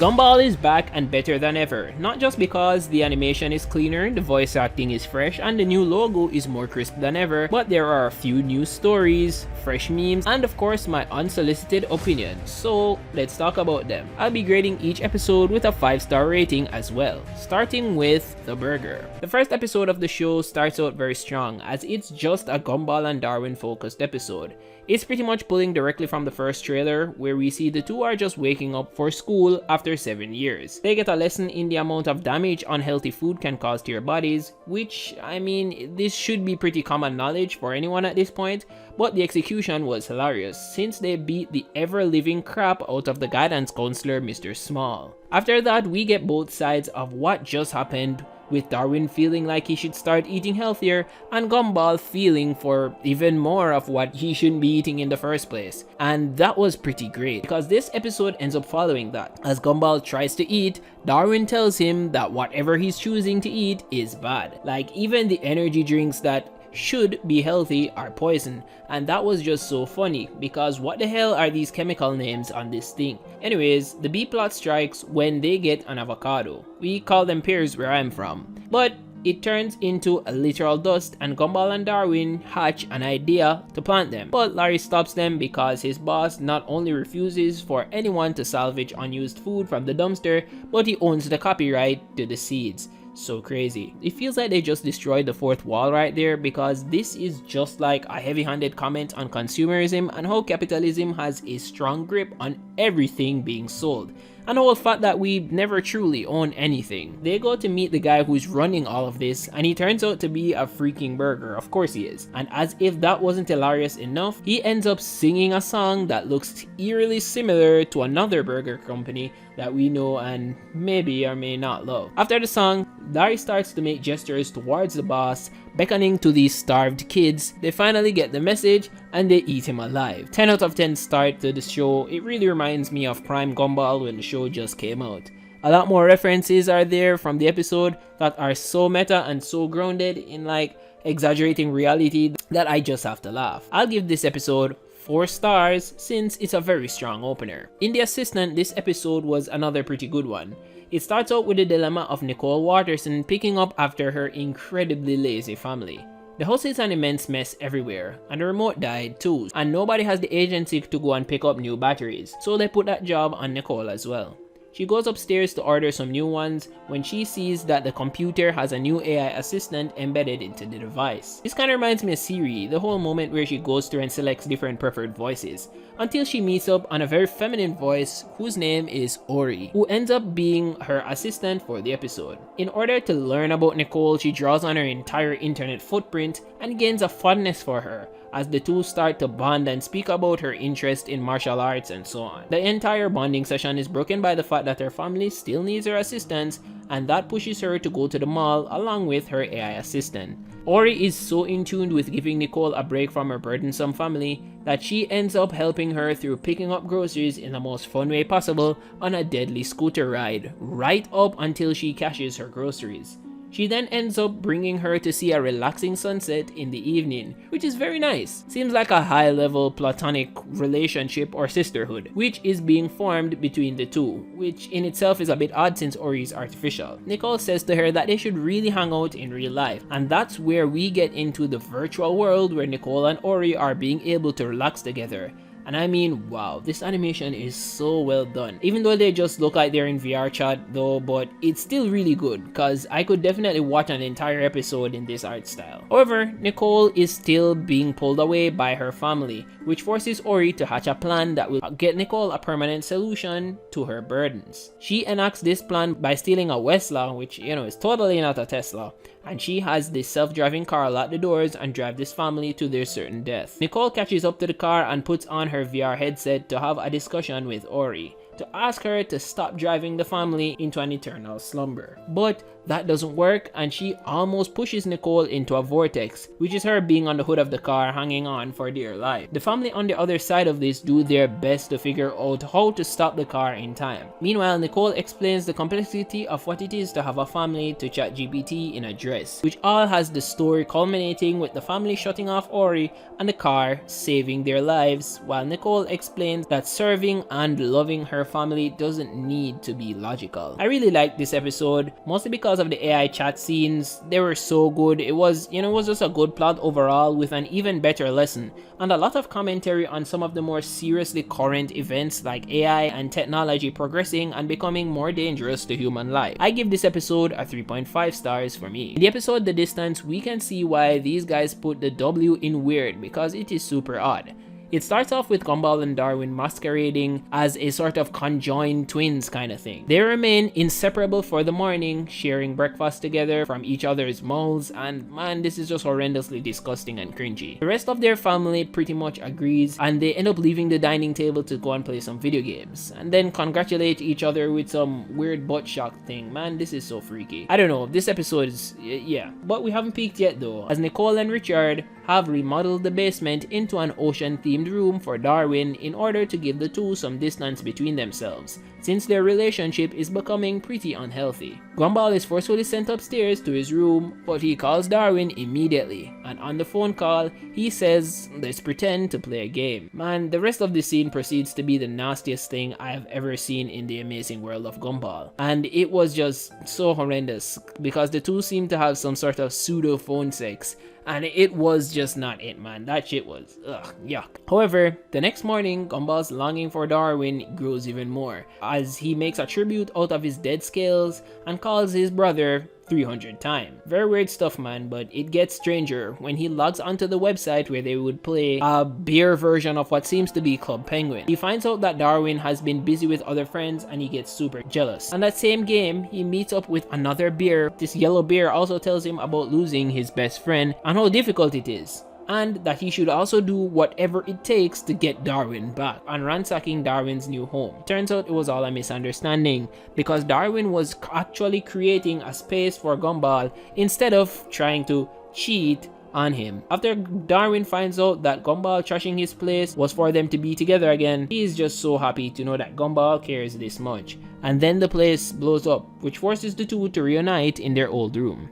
Gumball is back and better than ever, not just because the animation is cleaner, the voice acting is fresh, and the new logo is more crisp than ever, but there are a few new stories, fresh memes, and of course my unsolicited opinion. So let's talk about them. I'll be grading each episode with a 5-star rating as well, starting with The Burger. The first episode of the show starts out very strong, as it's just a Gumball and Darwin focused episode. It's pretty much pulling directly from the first trailer, where we see the two are just waking up for school after 7 years. They get a lesson in the amount of damage unhealthy food can cause to your bodies, which, I mean, this should be pretty common knowledge for anyone at this point, but the execution was hilarious, since they beat the ever-living crap out of the guidance counselor Mr. Small. After that, we get both sides of what just happened, with Darwin feeling like he should start eating healthier, and Gumball feeling for even more of what he shouldn't be eating in the first place. And that was pretty great, because this episode ends up following that. As Gumball tries to eat, Darwin tells him that whatever he's choosing to eat is bad. Like, even the energy drinks that should be healthy are poison, and that was just so funny, because what the hell are these chemical names on this thing? Anyways, the B plot strikes when they get an avocado. We call them pears where I'm from, but it turns into a literal dust, and Gumball and Darwin hatch an idea to plant them, but Larry stops them because his boss not only refuses for anyone to salvage unused food from the dumpster, but he owns the copyright to the seeds. So crazy. It feels like they just destroyed the fourth wall right there, because this is just like a heavy-handed comment on consumerism and how capitalism has a strong grip on everything being sold, and the whole fact that we never truly own anything. They go to meet the guy who's running all of this, and he turns out to be a freaking burger. Of course he is. And as if that wasn't hilarious enough, he ends up singing a song that looks eerily similar to another burger company that we know and maybe or may not love. After the song, Larry starts to make gestures towards the boss, beckoning to these starved kids. They finally get the message and they eat him alive. 10 out of 10 start to the show. It really reminds me of Prime Gumball when the show just came out. A lot more references are there from the episode that are so meta and so grounded in like exaggerating reality that I just have to laugh. I'll give this episode 4 stars since it's a very strong opener. In The Assistant, this episode was another pretty good one. It starts out with the dilemma of Nicole Waterson picking up after her incredibly lazy family. The house is an immense mess everywhere, and the remote died too, and nobody has the agency to go and pick up new batteries, so they put that job on Nicole as well. She goes upstairs to order some new ones when she sees that the computer has a new AI assistant embedded into the device. This kind of reminds me of Siri, the whole moment where she goes through and selects different preferred voices, until she meets up on a very feminine voice whose name is Ori, who ends up being her assistant for the episode. In order to learn about Nicole, she draws on her entire internet footprint and gains a fondness for her, as the two start to bond and speak about her interest in martial arts and so on. The entire bonding session is broken by the fact that her family still needs her assistance, and that pushes her to go to the mall along with her AI assistant. Ori is so in tune with giving Nicole a break from her burdensome family that she ends up helping her through picking up groceries in the most fun way possible on a deadly scooter ride, right up until she cashes her groceries. She then ends up bringing her to see a relaxing sunset in the evening, which is very nice. Seems like a high-level platonic relationship or sisterhood, which is being formed between the two, which in itself is a bit odd since Ori is artificial. Nicole says to her that they should really hang out in real life, and that's where we get into the virtual world where Nicole and Ori are being able to relax together. And I mean, wow, this animation is so well done. Even though they just look like they're in VR chat though, but it's still really good, because I could definitely watch an entire episode in this art style. However, Nicole is still being pulled away by her family, which forces Ori to hatch a plan that will get Nicole a permanent solution to her burdens. She enacts this plan by stealing a Westla, which, you know, is totally not a Tesla, and she has this self-driving car lock the doors and drive this family to their certain death. Nicole catches up to the car and puts on her VR headset to have a discussion with Ori, to ask her to stop driving the family into an eternal slumber. But that doesn't work, and she almost pushes Nicole into a vortex, which is her being on the hood of the car hanging on for dear life. The family on the other side of this do their best to figure out how to stop the car in time. Meanwhile, Nicole explains the complexity of what it is to have a family to ChatGPT in a dress, which all has the story culminating with the family shutting off Ori and the car saving their lives, while Nicole explains that serving and loving her family doesn't need to be logical. I really liked this episode, mostly because of the AI chat scenes. They were so good. It was just a good plot overall with an even better lesson, and a lot of commentary on some of the more seriously current events like AI and technology progressing and becoming more dangerous to human life. I give this episode a 3.5 stars for me. In the episode The Distance, we can see why these guys put the W in weird, because it is super odd. It starts off with Gumball and Darwin masquerading as a sort of conjoined twins kind of thing. They remain inseparable for the morning, sharing breakfast together from each other's mouths, and man, this is just horrendously disgusting and cringy. The rest of their family pretty much agrees, and they end up leaving the dining table to go and play some video games, and then congratulate each other with some weird butt shock thing. Man, this is so freaky. I don't know, this episode is, yeah. But we haven't peaked yet though, as Nicole and Richard have remodeled the basement into an ocean-themed room for Darwin in order to give the two some distance between themselves, since their relationship is becoming pretty unhealthy. Gumball is forcefully sent upstairs to his room, but he calls Darwin immediately, and on the phone call, he says, "Let's pretend to play a game." Man, the rest of the scene proceeds to be the nastiest thing I have ever seen in the amazing world of Gumball, and it was just so horrendous, because the two seem to have some sort of pseudo phone sex, and it was just not it, man. That shit was, ugh, yuck. However, the next morning, Gumball's longing for Darwin grows even more, as he makes a tribute out of his dead scales and calls his brother 300 times. Very weird stuff, man, but it gets stranger when he logs onto the website where they would play a beer version of what seems to be Club Penguin. He finds out that Darwin has been busy with other friends and he gets super jealous. On that same game, he meets up with another beer. This yellow beer also tells him about losing his best friend and how difficult it is, and that he should also do whatever it takes to get Darwin back, and ransacking Darwin's new home. Turns out it was all a misunderstanding, because Darwin was actually creating a space for Gumball instead of trying to cheat on him. After Darwin finds out that Gumball trashing his place was for them to be together again, he is just so happy to know that Gumball cares this much. And then the place blows up, which forces the two to reunite in their old room.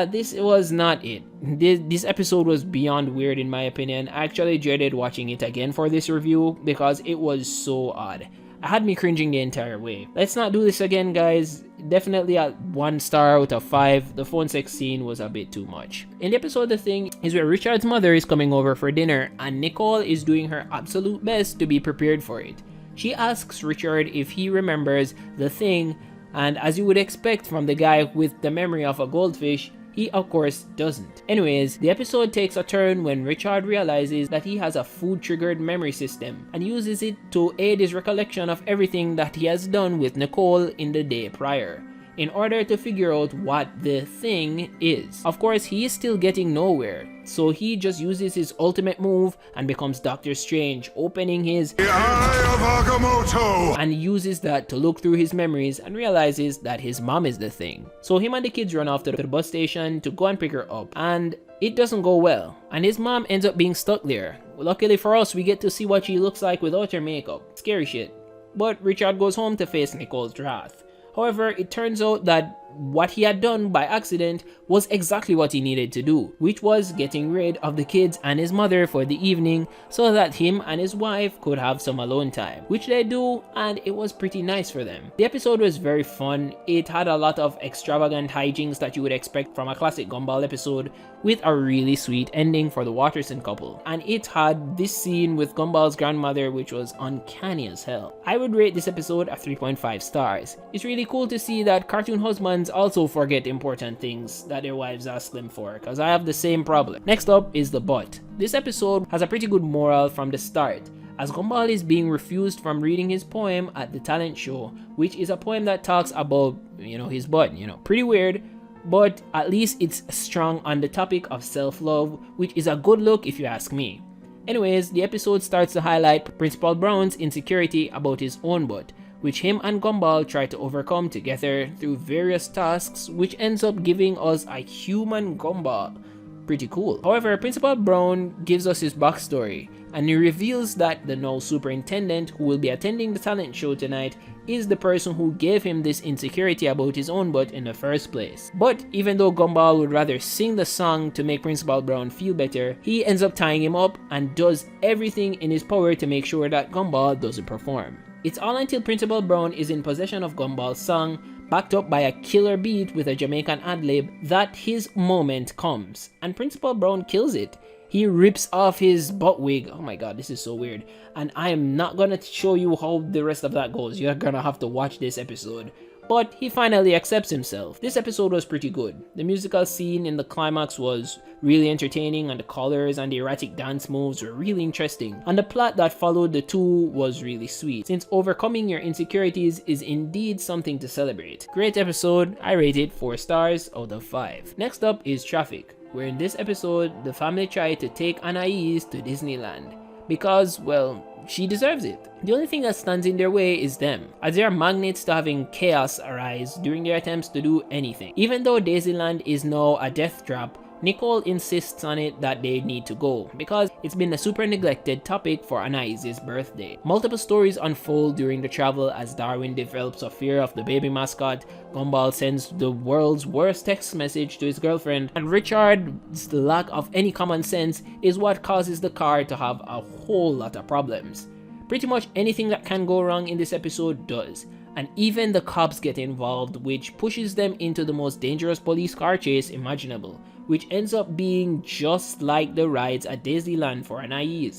This was not it. This episode was beyond weird in my opinion. I actually dreaded watching it again for this review because it was so odd. It had me cringing the entire way. Let's not do this again, guys. Definitely at 1 star out of 5. The phone sex scene was a bit too much. In the episode, the thing is where Richard's mother is coming over for dinner, and Nicole is doing her absolute best to be prepared for it. She asks Richard if he remembers the thing, and as you would expect from the guy with the memory of a goldfish, he of course doesn't. Anyways, the episode takes a turn when Richard realizes that he has a food-triggered memory system and uses it to aid his recollection of everything that he has done with Nicole in the day prior, in order to figure out what the thing is. Of course, he is still getting nowhere, so he just uses his ultimate move and becomes Doctor Strange, opening his The Eye of Agamotto, and uses that to look through his memories and realizes that his mom is the thing. So him and the kids run off to the bus station to go and pick her up, and it doesn't go well, and his mom ends up being stuck there. Luckily for us, we get to see what she looks like without her makeup. Scary shit. But Richard goes home to face Nicole's wrath. However, it turns out that what he had done by accident was exactly what he needed to do, which was getting rid of the kids and his mother for the evening so that him and his wife could have some alone time, which they do, and it was pretty nice for them. The episode was very fun. It had a lot of extravagant hijinks that you would expect from a classic Gumball episode, with a really sweet ending for the Watterson couple, and it had this scene with Gumball's grandmother which was uncanny as hell. I would rate this episode a 3.5 stars. It's really cool to see that cartoon husbands also forget important things that their wives ask them for, because I have the same problem. Next up is the butt. This episode has a pretty good moral from the start, as Gumball is being refused from reading his poem at the talent show, which is a poem that talks about, his butt, pretty weird, but at least it's strong on the topic of self-love, which is a good look if you ask me. Anyways, the episode starts to highlight Principal Brown's insecurity about his own butt, which him and Gumball try to overcome together through various tasks, which ends up giving us a human Gumball. Pretty cool. However, Principal Brown gives us his backstory, and he reveals that the now superintendent who will be attending the talent show tonight is the person who gave him this insecurity about his own butt in the first place. But even though Gumball would rather sing the song to make Principal Brown feel better, he ends up tying him up and does everything in his power to make sure that Gumball doesn't perform. It's all until Principal Brown is in possession of Gumball's song, backed up by a killer beat with a Jamaican ad-lib, that his moment comes, and Principal Brown kills it. He rips off his butt wig. Oh my god, this is so weird. And I am not gonna show you how the rest of that goes. You're gonna have to watch this episode. But he finally accepts himself. This episode was pretty good. The musical scene in the climax was really entertaining, and the colors and the erratic dance moves were really interesting. And the plot that followed the two was really sweet, since overcoming your insecurities is indeed something to celebrate. Great episode. I rate it 4 stars out of 5. Next up is Traffic, where in this episode, the family tried to take Anais to Disneyland. Because, well, she deserves it. The only thing that stands in their way is them, as they are magnets to having chaos arise during their attempts to do anything. Even though Daisyland is now a death trap, Nicole insists on it that they need to go, because it's been a super neglected topic for Anais' birthday. Multiple stories unfold during the travel as Darwin develops a fear of the baby mascot, Gumball sends the world's worst text message to his girlfriend, and Richard's lack of any common sense is what causes the car to have a whole lot of problems. Pretty much anything that can go wrong in this episode does, and even the cops get involved, which pushes them into the most dangerous police car chase imaginable, which ends up being just like the rides at Daisyland for Anais.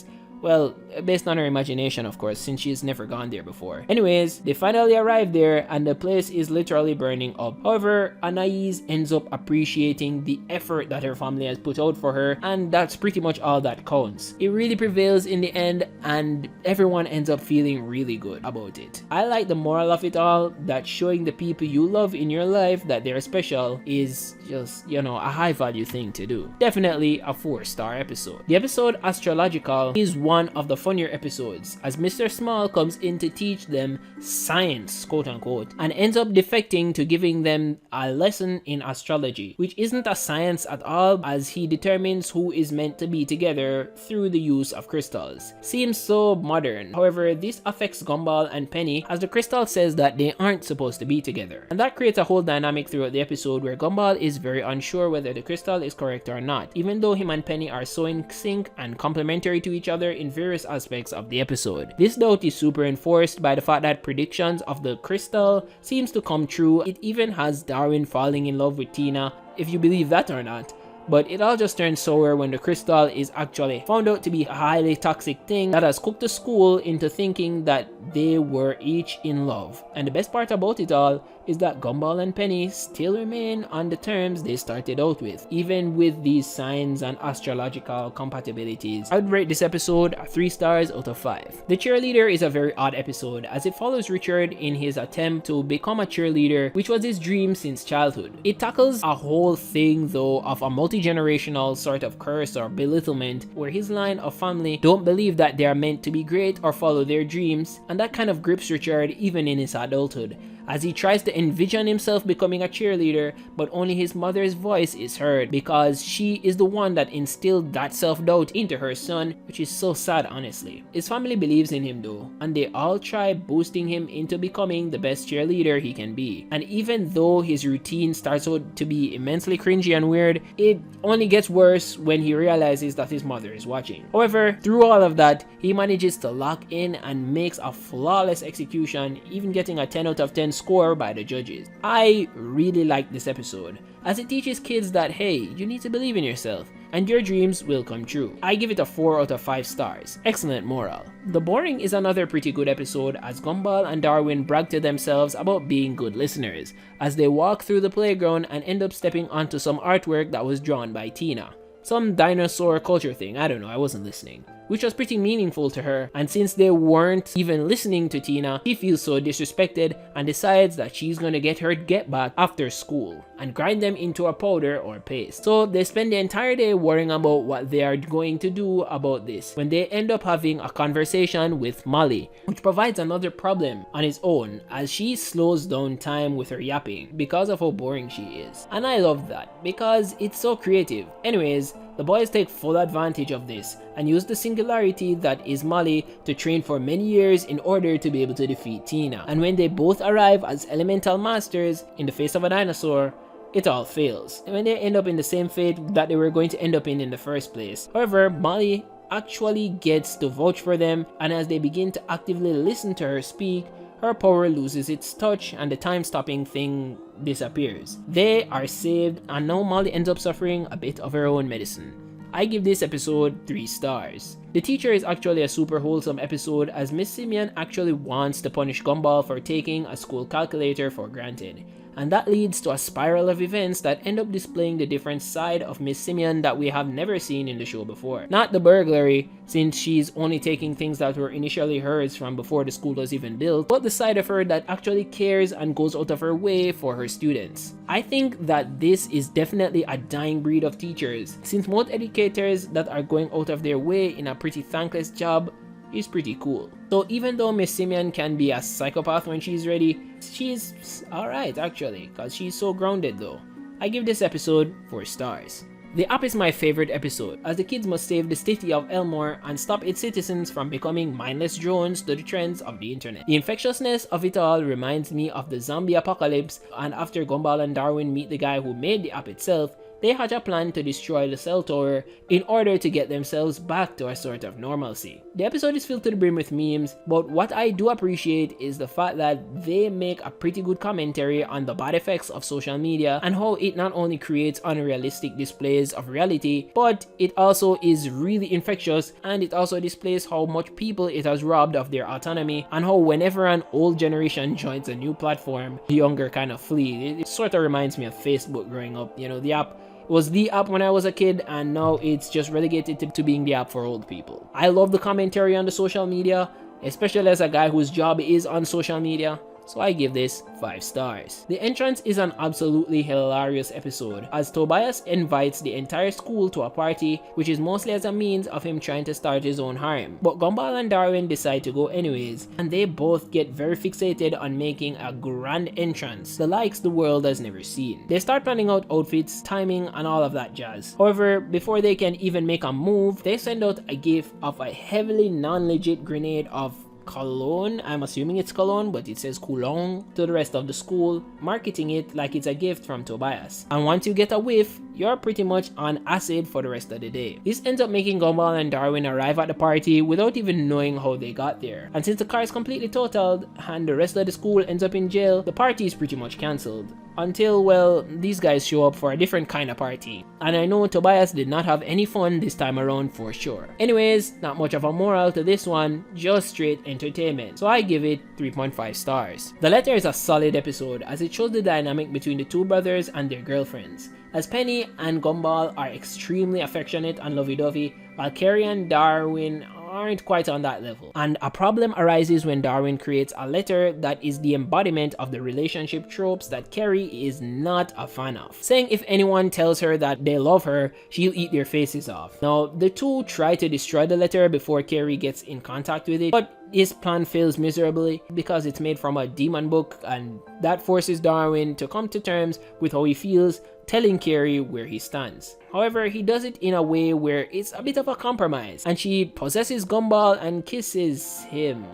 Well, based on her imagination, of course, since she's never gone there before. Anyways, they finally arrive there and the place is literally burning up. However, Anais ends up appreciating the effort that her family has put out for her, and that's pretty much all that counts. It really prevails in the end, and everyone ends up feeling really good about it. I like the moral of it all, that showing the people you love in your life that they're special is just, you know, a high value thing to do. Definitely a 4-star episode. The episode Astrological is one of the funnier episodes, as Mr. Small comes in to teach them science, quote unquote, and ends up defecting to giving them a lesson in astrology, which isn't a science at all, as he determines who is meant to be together through the use of crystals. Seems so modern. However, this affects Gumball and Penny, as the crystal says that they aren't supposed to be together, and that creates a whole dynamic throughout the episode where Gumball is very unsure whether the crystal is correct or not, even though him and Penny are so in sync and complementary to each other in various aspects of the episode. This doubt is super enforced by the fact that predictions of the crystal seems to come true. It even has Darwin falling in love with Tina, if you believe that or not. But it all just turns sour when the crystal is actually found out to be a highly toxic thing that has cooked the school into thinking that they were each in love. And the best part about it all is that Gumball and Penny still remain on the terms they started out with, even with these signs and astrological compatibilities. I would rate this episode 3 stars out of 5. The cheerleader is a very odd episode, as it follows Richard in his attempt to become a cheerleader, which was his dream since childhood. It tackles a whole thing though of a multi-generational sort of curse or belittlement, where his line of family don't believe that they are meant to be great or follow their dreams, and that kind of grips Richard even in his adulthood, as he tries to envision himself becoming a cheerleader, but only his mother's voice is heard, because she is the one that instilled that self-doubt into her son, which is so sad honestly. His family believes in him though, and they all try boosting him into becoming the best cheerleader he can be. And even though his routine starts out to be immensely cringy and weird, it only gets worse when he realizes that his mother is watching. However, through all of that, he manages to lock in and makes a flawless execution, even getting a 10 out of 10 score by the judges. I really like this episode, as it teaches kids that hey, you need to believe in yourself and your dreams will come true. I give it a 4 out of 5 stars. Excellent moral. The Boring is another pretty good episode, as Gumball and Darwin brag to themselves about being good listeners, as they walk through the playground and end up stepping onto some artwork that was drawn by Tina. Some dinosaur culture thing, I don't know, I wasn't listening, which was pretty meaningful to her, and since they weren't even listening to Tina, she feels so disrespected and decides that she's gonna get her get back after school and grind them into a powder or paste. So they spend the entire day worrying about what they are going to do about this, when they end up having a conversation with Molly, which provides another problem on its own, as she slows down time with her yapping because of how boring she is. And I love that, because it's so creative. Anyways, the boys take full advantage of this and use the singularity that is Molly to train for many years in order to be able to defeat Tina. And when they both arrive as elemental masters in the face of a dinosaur, it all fails, and when they end up in the same fate that they were going to end up in the first place. However, Molly actually gets to vouch for them, and as they begin to actively listen to her speak, her power loses its touch and the time-stopping thing disappears. They are saved, and now Molly ends up suffering a bit of her own medicine. I give this episode 3 stars. The teacher is actually a super wholesome episode, as Miss Simian actually wants to punish Gumball for taking a school calculator for granted. And that leads to a spiral of events that end up displaying the different side of Miss Simian that we have never seen in the show before. Not the burglary, since she's only taking things that were initially hers from before the school was even built, but the side of her that actually cares and goes out of her way for her students. I think that this is definitely a dying breed of teachers, since most educators that are going out of their way in a pretty thankless job is pretty cool. So even though Miss Simian can be a psychopath when she's ready, she's alright actually, cause she's so grounded though. I give this episode 4 stars. The app is my favorite episode, as the kids must save the city of Elmore and stop its citizens from becoming mindless drones to the trends of the internet. The infectiousness of it all reminds me of the zombie apocalypse, and after Gumball and Darwin meet the guy who made the app itself, they hatch a plan to destroy the cell tower in order to get themselves back to a sort of normalcy. The episode is filled to the brim with memes, but what I do appreciate is the fact that they make a pretty good commentary on the bad effects of social media and how it not only creates unrealistic displays of reality, but it also is really infectious, and it also displays how much people it has robbed of their autonomy, and how whenever an old generation joins a new platform, the younger kind of flee. It sort of reminds me of Facebook growing up. You know, the app was the app when I was a kid, and now it's just relegated to being the app for old people. I love the commentary on the social media, especially as a guy whose job is on social media, so I give this 5 stars. The entrance is an absolutely hilarious episode, as Tobias invites the entire school to a party, which is mostly as a means of him trying to start his own harem. But Gumball and Darwin decide to go anyways, and they both get very fixated on making a grand entrance, the likes the world has never seen. They start planning out outfits, timing, and all of that jazz. However, before they can even make a move, they send out a gift of a heavily non-legit grenade of cologne. I'm assuming it's cologne, but it says cologne to the rest of the school, marketing it like it's a gift from Tobias. And once you get a whiff, you're pretty much on acid for the rest of the day. This ends up making Gumball and Darwin arrive at the party without even knowing how they got there. And since the car is completely totaled and the rest of the school ends up in jail, the party is pretty much cancelled. Until, well, these guys show up for a different kind of party. And I know Tobias did not have any fun this time around for sure. Anyways, not much of a moral to this one, just straight entertainment. So I give it 3.5 stars. The Letter is a solid episode, as it shows the dynamic between the two brothers and their girlfriends, as Penny and Gumball are extremely affectionate and lovey-dovey, while Carrie and Darwin aren't quite on that level. And a problem arises when Darwin creates a letter that is the embodiment of the relationship tropes that Carrie is not a fan of, saying if anyone tells her that they love her, she'll eat their faces off. Now, the two try to destroy the letter before Carrie gets in contact with it, but his plan fails miserably because it's made from a demon book, and that forces Darwin to come to terms with how he feels, telling Carrie where he stands. However, he does it in a way where it's a bit of a compromise, and she possesses Gumball and kisses him.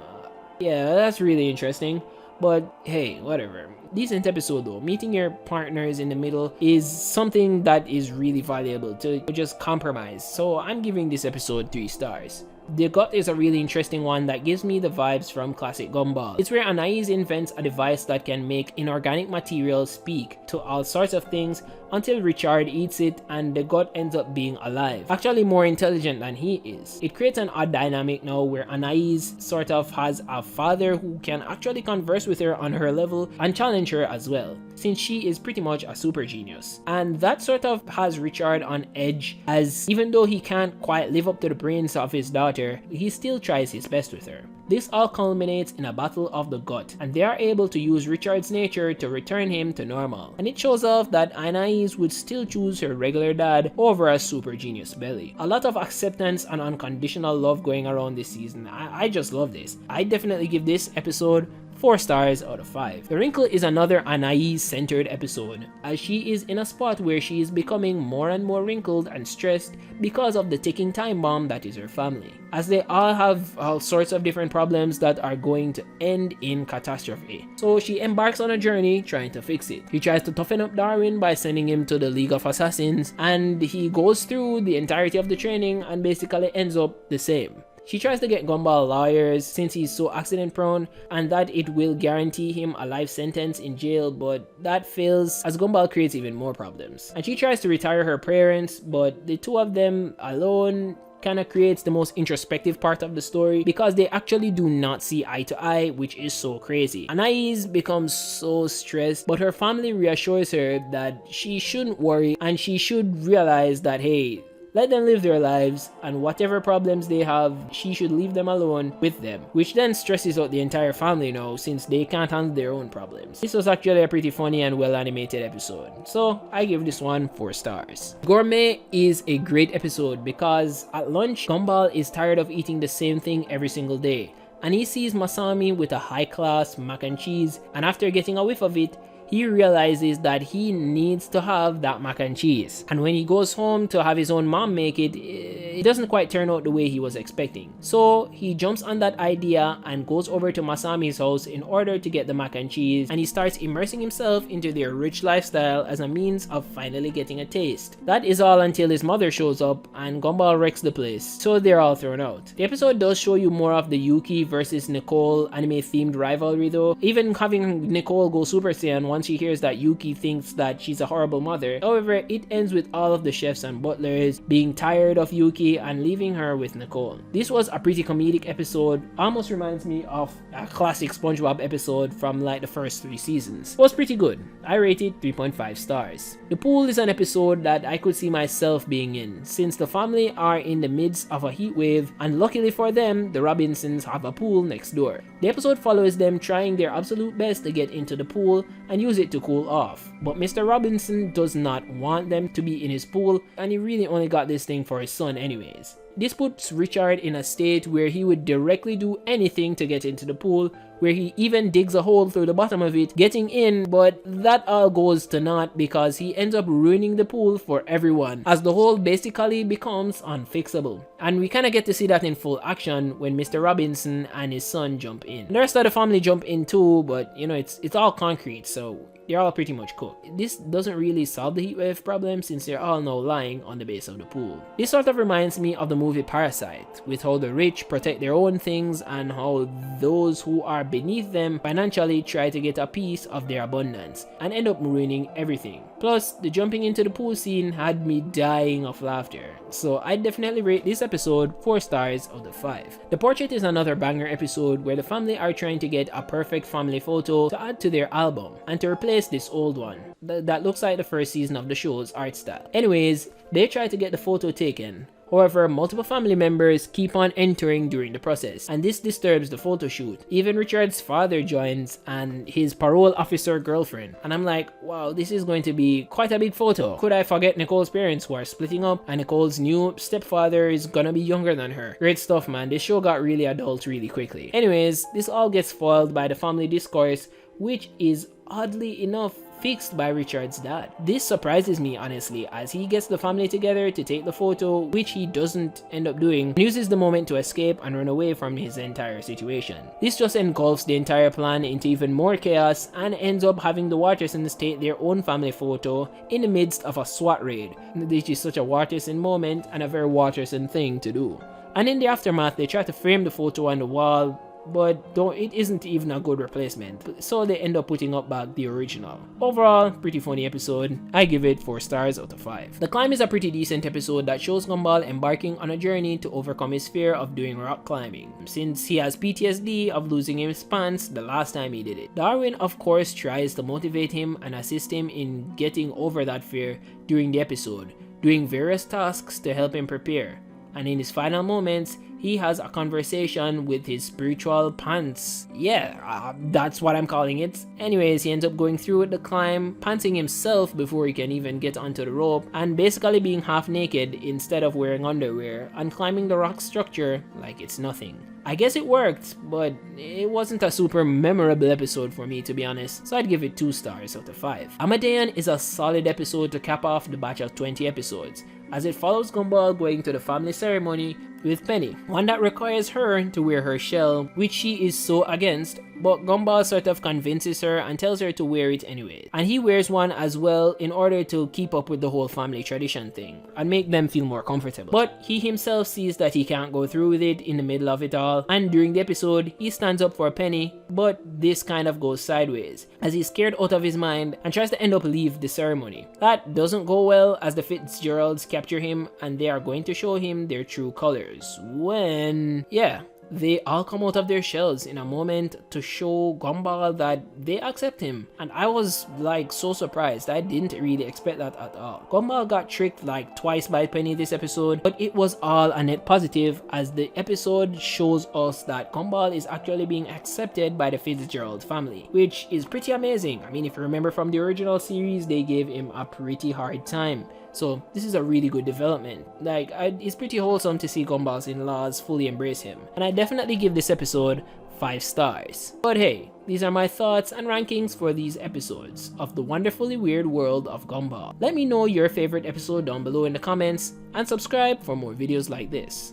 Yeah, that's really interesting, but hey, whatever. Decent episode though. Meeting your partners in the middle is something that is really valuable, to just compromise. So I'm giving this episode 3 stars. The Gut is a really interesting one that gives me the vibes from classic Gumball. It's where Anais invents a device that can make inorganic material speak to all sorts of things until Richard eats it and the Gut ends up being alive. Actually more intelligent than he is. It creates an odd dynamic now where Anais sort of has a father who can actually converse with her on her level and challenge her as well, since she is pretty much a super genius. And that sort of has Richard on edge, as even though he can't quite live up to the brains of his daughter, he still tries his best with her. This all culminates in a battle of the Gut, and they are able to use Richard's nature to return him to normal. And it shows off that Anais would still choose her regular dad over a super genius Belly. A lot of acceptance and unconditional love going around this season. I just love this. I definitely give this episode 4 stars out of 5. The Wrinkle is another Anais-centered episode, as she is in a spot where she is becoming more and more wrinkled and stressed because of the ticking time bomb that is her family, as they all have all sorts of different problems that are going to end in catastrophe. So she embarks on a journey trying to fix it. He tries to toughen up Darwin by sending him to the League of Assassins, and he goes through the entirety of the training and basically ends up the same. She tries to get Gumball lawyers since he's so accident prone and that it will guarantee him a life sentence in jail, but that fails as Gumball creates even more problems. And she tries to retire her parents, but the two of them alone kind of creates the most introspective part of the story because they actually do not see eye to eye, which is so crazy. Anais becomes so stressed, but her family reassures her that she shouldn't worry and she should realize that, hey, let them live their lives, and whatever problems they have, she should leave them alone with them, which then stresses out the entire family now since they can't handle their own problems. This was actually a pretty funny and well animated episode, so I give this one 4 stars. Gourmet is a great episode because at lunch, Gumball is tired of eating the same thing every single day, and he sees Masami with a high-class mac and cheese, and after getting a whiff of it, he realizes that he needs to have that mac and cheese. And when he goes home to have his own mom make it, it doesn't quite turn out the way he was expecting. So he jumps on that idea and goes over to Masami's house in order to get the mac and cheese, and he starts immersing himself into their rich lifestyle as a means of finally getting a taste. That is all until his mother shows up and Gumball wrecks the place, so they're all thrown out. The episode does show you more of the Yuki versus Nicole anime themed rivalry though, even having Nicole go Super Saiyan once she hears that Yuki thinks that she's a horrible mother. However, it ends with all of the chefs and butlers being tired of Yuki and leaving her with Nicole. This was a pretty comedic episode, almost reminds me of a classic SpongeBob episode from like the first 3 seasons. It was pretty good. I rate it 3.5 stars. The pool is an episode that I could see myself being in, since the family are in the midst of a heat wave, and luckily for them, the Robinsons have a pool next door. The episode follows them trying their absolute best to get into the pool and use it to cool off, but Mr. Robinson does not want them to be in his pool, and he really only got this thing for his son anyways. This puts Richard in a state where he would directly do anything to get into the pool, where he even digs a hole through the bottom of it, getting in, but that all goes to naught because he ends up ruining the pool for everyone, as the hole basically becomes unfixable. And we kind of get to see that in full action when Mr. Robinson and his son jump in. The rest of the family jump in too, but you know, it's all concrete, so they're all pretty much cooked. This doesn't really solve the heatwave problem since they're all now lying on the base of the pool. This sort of reminds me of the movie Parasite, with how the rich protect their own things and how those who are beneath them financially try to get a piece of their abundance and end up ruining everything. Plus, the jumping into the pool scene had me dying of laughter, so I definitely rate this episode 4 stars out of 5. The Portrait is another banger episode where the family are trying to get a perfect family photo to add to their album and to replace this old one that looks like the first season of the show's art style. Anyways, they try to get the photo taken. However, multiple family members keep on entering during the process, and this disturbs the photo shoot. Even Richard's father joins and his parole officer girlfriend, and I'm like, wow, this is going to be quite a big photo. Could I forget Nicole's parents who are splitting up, and Nicole's new stepfather is gonna be younger than her. Great stuff, man. This show got really adult really quickly. Anyways, this all gets foiled by the family discourse, which is oddly enough fixed by Richard's dad. This surprises me honestly, as he gets the family together to take the photo, which he doesn't end up doing, and uses the moment to escape and run away from his entire situation. This just engulfs the entire plan into even more chaos and ends up having the Watersons take their own family photo in the midst of a SWAT raid. This is such a Waterson moment and a very Waterson thing to do. And in the aftermath, they try to frame the photo on the wall, but it isn't even a good replacement, so they end up putting up back the original. Overall, pretty funny episode. I give it 4 stars out of 5. The Climb is a pretty decent episode that shows Gumball embarking on a journey to overcome his fear of doing rock climbing, since he has PTSD of losing his pants the last time he did it. Darwin of course tries to motivate him and assist him in getting over that fear during the episode, doing various tasks to help him prepare. and in his final moments, he has a conversation with his spiritual pants. Yeah, that's what I'm calling it. Anyways, he ends up going through with the climb, pantsing himself before he can even get onto the rope, and basically being half naked instead of wearing underwear, and climbing the rock structure like it's nothing. I guess it worked, but it wasn't a super memorable episode for me, to be honest, so I'd give it 2 stars out of 5. Amadeon is a solid episode to cap off the batch of 20 episodes, as it follows Gumball going to the family ceremony with Penny, one that requires her to wear her shell, which she is so against, but Gumball sort of convinces her and tells her to wear it anyway. And he wears one as well in order to keep up with the whole family tradition thing and make them feel more comfortable. But he himself sees that he can't go through with it in the middle of it all, and during the episode, he stands up for Penny, but this kind of goes sideways, as he's scared out of his mind and tries to end up leave the ceremony. That doesn't go well, as the Fitzgeralds capture him and they are going to show him their true colors, when, yeah, they all come out of their shells in a moment to show Gumball that they accept him. And I was like so surprised. I didn't really expect that at all. Gumball got tricked like twice by Penny this episode, but it was all a net positive, as the episode shows us that Gumball is actually being accepted by the Fitzgerald family, which is pretty amazing. I mean, if you remember from the original series, they gave him a pretty hard time. So this is a really good development. Like, it's pretty wholesome to see Gumball's in-laws fully embrace him. And I definitely give this episode 5 stars. But hey, these are my thoughts and rankings for these episodes of the wonderfully weird world of Gumball. Let me know your favorite episode down below in the comments, and subscribe for more videos like this.